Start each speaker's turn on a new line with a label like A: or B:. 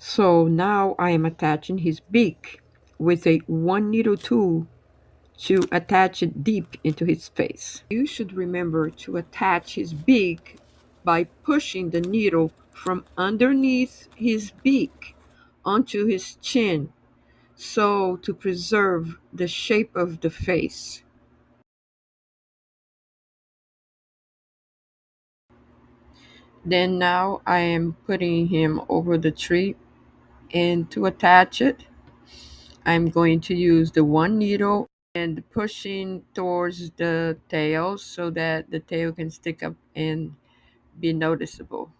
A: So now I am attaching his beak with a one needle tool to attach it deep into his face. You should remember to attach his beak by pushing the needle from underneath his beak onto his chin, so to preserve the shape of the face. Then now I am putting him over the tree, and to attach it, I'm going to use the one needle and pushing towards the tail so that the tail can stick up and be noticeable.